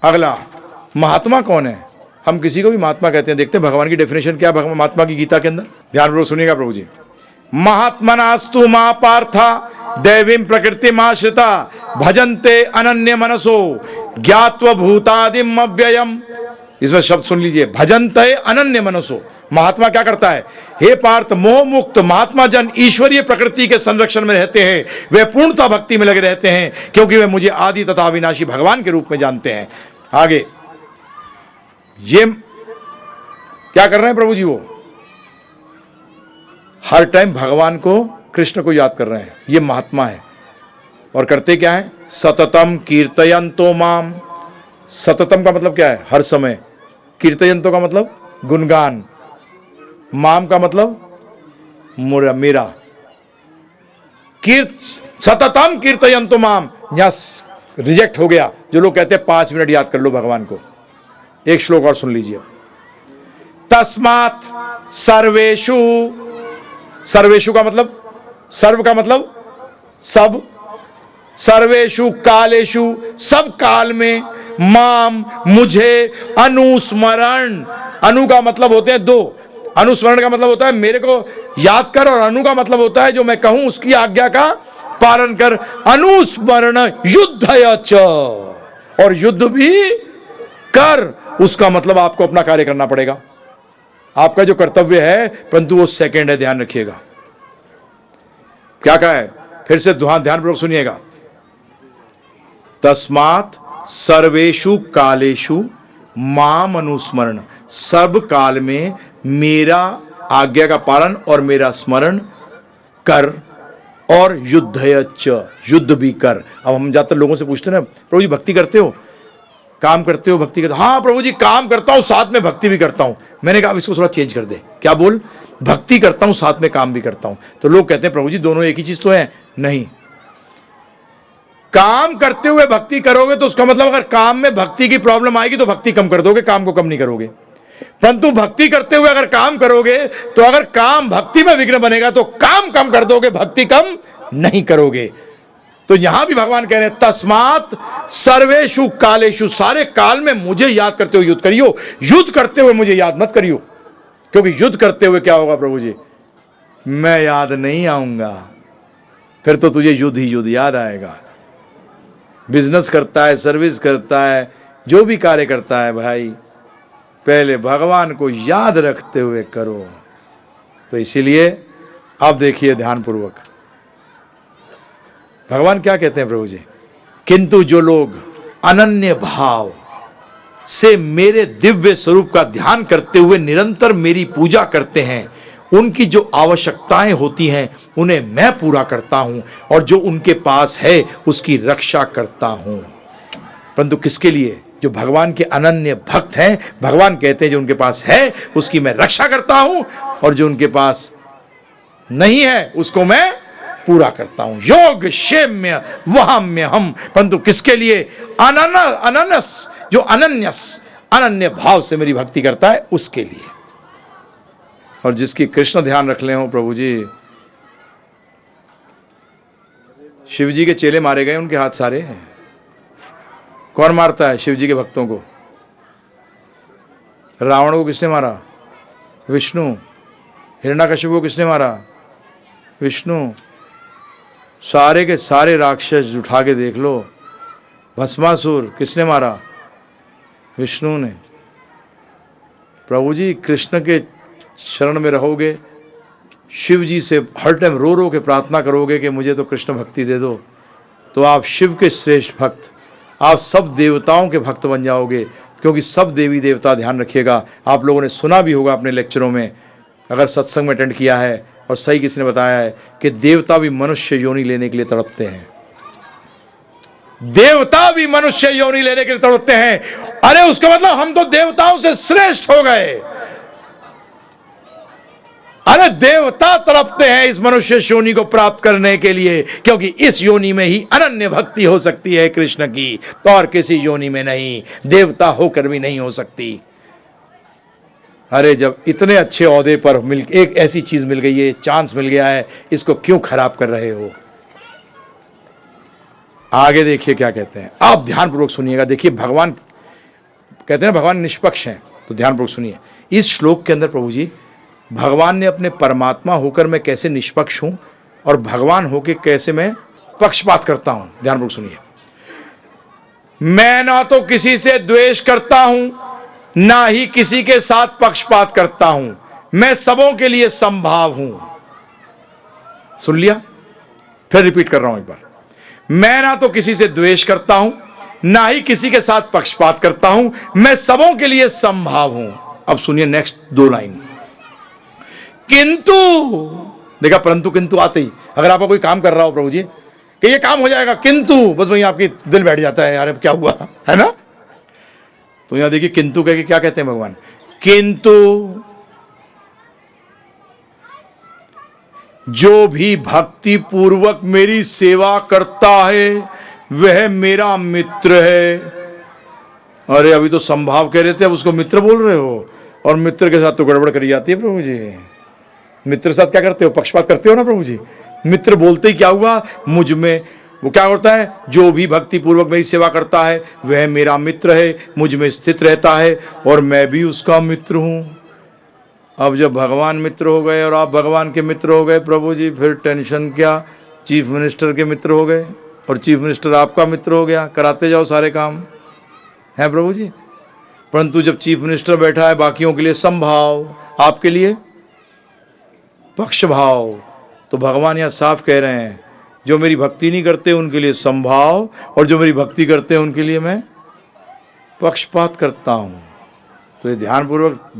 अगला, महात्मा कौन है? हम किसी को भी महात्मा कहते हैं। देखते हैं भगवान की डेफिनेशन क्या है महात्मा की गीता के अंदर। ध्यानपूर्वक सुनिएगा प्रभु जी। महात्मनास्तु मा पार्था दैवीं प्रकृतिमाश्रिता भजन्ते अनन्य मनसो ज्ञात्व भूतादिम अव्ययम। इसमें शब्द सुन लीजिए, भजन्ते अनन्य मनसो। महात्मा क्या करता है? हे पार्थ, मोह मुक्त महात्मा जन ईश्वरीय प्रकृति के संरक्षण में रहते हैं। वे पूर्णता भक्ति में लगे रहते हैं क्योंकि वे मुझे आदि तथा अविनाशी भगवान के रूप में जानते हैं। आगे ये क्या कर रहे हैं प्रभु जी? वो हर टाइम भगवान को, कृष्ण को याद कर रहे हैं। ये महात्मा है। और करते क्या है? सततम कीर्तयन्तो माम। सततम का मतलब क्या है? हर समय। कीर्तयन्तो का मतलब गुणगान। माम का मतलब मेरा। सततम कीर्तयन्तो माम। यहां रिजेक्ट हो गया जो लोग कहते हैं 5 मिनट याद कर लो भगवान को। एक श्लोक और सुन लीजिए। तस्मात् सर्वेषु, सर्वेषु का मतलब, सर्व का मतलब सब, सर्वेषु कालेषु सब काल में, माम मुझे, अनुस्मरण। अनु का मतलब होते हैं 2। अनुस्मरण का मतलब होता है मेरे को याद कर, और अनु का मतलब होता है जो मैं कहूं उसकी आज्ञा का पालन कर। अनुस्मरण युद्धय च, और युद्ध भी कर। उसका मतलब आपको अपना कार्य करना पड़ेगा। आपका जो कर्तव्य है, परंतु वो सेकंड है, ध्यान रखिएगा। क्या कहा है? फिर से ध्यानपूर्वक सुनिएगा। तस्मात् सर्वेषु कालेषु माम अनुस्मरण। सब काल में मेरा आज्ञा का पालन और मेरा स्मरण कर, और युद्धयच, युद्ध भी कर। अब हम ज्यादातर लोगों से पूछते हैं ना, प्रभु जी भक्ति करते हो, काम करते हो, भक्ति करते हो? हाँ प्रभु जी काम करता हूं, साथ में भक्ति भी करता हूं। मैंने कहा इसको थोड़ा चेंज कर दे। क्या बोल? भक्ति करता हूं साथ में काम भी करता हूं। तो लोग कहते हैं प्रभु जी दोनों एक ही चीज तो है। नहीं, काम करते हुए भक्ति करोगे तो उसका मतलब अगर काम में भक्ति की प्रॉब्लम आएगी तो भक्ति कम कर दोगे, काम को कम नहीं करोगे। परंतु भक्ति करते हुए अगर काम करोगे तो अगर काम भक्ति में विघ्न बनेगा तो काम कम कर दोगे, भक्ति कम नहीं करोगे। तो यहां भी भगवान कह रहे हैं तस्मात् सर्वेषु कालेषु, सारे काल में मुझे याद करते हुए युद्ध करियो। युद्ध करते हुए मुझे याद मत करियो, क्योंकि युद्ध करते हुए क्या होगा प्रभु जी? मैं याद नहीं आऊंगा, फिर तो तुझे युद्ध ही युद्ध याद आएगा। बिजनेस करता है, सर्विस करता है, जो भी कार्य करता है भाई, पहले भगवान को याद रखते हुए करो। तो इसीलिए अब देखिए ध्यानपूर्वक भगवान क्या कहते हैं प्रभु जी। किंतु जो लोग अनन्य भाव से मेरे दिव्य स्वरूप का ध्यान करते हुए निरंतर मेरी पूजा करते हैं, उनकी जो आवश्यकताएं होती हैं उन्हें मैं पूरा करता हूं, और जो उनके पास है उसकी रक्षा करता हूं। परंतु किसके लिए? जो भगवान के अनन्य भक्त हैं, भगवान कहते हैं जो उनके पास है उसकी मैं रक्षा करता हूं, और जो उनके पास नहीं है उसको मैं पूरा करता हूं। योग क्षेम्य वहाम्य हम। परंतु किसके लिए? अनन्यस, जो अनन्य भाव से मेरी भक्ति करता है उसके लिए। और जिसकी कृष्ण ध्यान रख ले हो प्रभु जी। शिव जी के चेले मारे गए, उनके हाथ सारे हैं। कौन मारता है शिव जी के भक्तों को? रावण को किसने मारा? विष्णु। हिरण्यकशिपु को किसने मारा? विष्णु। सारे के सारे राक्षस उठा के देख लो, भस्मासुर किसने मारा? विष्णु ने। प्रभु जी कृष्ण के शरण में रहोगे, शिव जी से हर टाइम रो रो के प्रार्थना करोगे कि मुझे तो कृष्ण भक्ति दे दो, तो आप शिव के श्रेष्ठ भक्त, आप सब देवताओं के भक्त बन जाओगे। क्योंकि सब देवी देवता, ध्यान रखिएगा, आप लोगों ने सुना भी होगा अपने लेक्चरों में, अगर सत्संग में अटेंड किया है, और सही किसने बताया है कि देवता भी मनुष्य योनि लेने के लिए तड़पते हैं। देवता भी मनुष्य योनि लेने के लिए तड़पते हैं। अरे उसका मतलब हम तो देवताओं से श्रेष्ठ हो गए। अरे देवता तड़पते हैं इस मनुष्य योनि को प्राप्त करने के लिए, क्योंकि इस योनि में ही अनन्य भक्ति हो सकती है कृष्ण की, तो और किसी योनि में नहीं, देवता होकर भी नहीं हो सकती। अरे जब इतने अच्छे ओहदे पर एक ऐसी चीज मिल गई है, चांस मिल गया है, इसको क्यों खराब कर रहे हो? आगे देखिए क्या कहते हैं, आप ध्यानपूर्वक सुनिएगा। देखिए भगवान कहते हैं भगवान निष्पक्ष हैं, तो ध्यानपूर्वक सुनिए। इस श्लोक के अंदर प्रभु जी भगवान ने अपने परमात्मा होकर मैं कैसे निष्पक्ष हूं और भगवान होकर कैसे मैं पक्षपात करता हूं, ध्यानपूर्वक सुनिए। मैं ना तो किसी से द्वेष करता हूं, ना ही किसी के साथ पक्षपात करता हूं, मैं सबों के लिए संभाव हूं। सुन लिया? फिर रिपीट कर रहा हूं एक बार। मैं ना तो किसी से द्वेष करता हूं, ना ही किसी के साथ पक्षपात करता हूं, मैं सबों के लिए संभाव हूं। अब सुनिए नेक्स्ट 2 लाइन। किंतु, देखा परंतु किंतु आते ही, अगर आपका कोई काम कर रहा हो प्रभु जी कि ये काम हो जाएगा, किंतु बस वहीं आपकी दिल बैठ जाता है, यार अब क्या हुआ, है ना? तो यहां देखिए किंतु कह के क्या कहते हैं भगवान, किंतु जो भी भक्ति पूर्वक मेरी सेवा करता है वह मेरा मित्र है। अरे अभी तो संभाव कह रहे थे, अब उसको मित्र बोल रहे हो, और मित्र के साथ तो गड़बड़ करी जाती है प्रभु जी। मित्र के साथ क्या करते हो, पक्षपात करते हो ना प्रभु जी। मित्र बोलते ही क्या हुआ, मुझ में वो क्या होता है, जो भी भक्ति पूर्वक मेरी सेवा करता है वह मेरा मित्र है, मुझ में स्थित रहता है और मैं भी उसका मित्र हूं। अब जब भगवान मित्र हो गए और आप भगवान के मित्र हो गए प्रभु जी, फिर टेंशन क्या, चीफ मिनिस्टर के मित्र हो गए और चीफ मिनिस्टर आपका मित्र हो गया, कराते जाओ सारे काम, है प्रभु जी। परंतु जब चीफ मिनिस्टर बैठा है बाकियों के लिए समभाव, आपके लिए पक्षभाव, तो भगवान यहाँ साफ कह रहे हैं जो मेरी भक्ति नहीं करते उनके लिए समभाव, और जो मेरी भक्ति करते हैं उनके लिए मैं पक्षपात करता हूं। तो ये ध्यानपूर्वक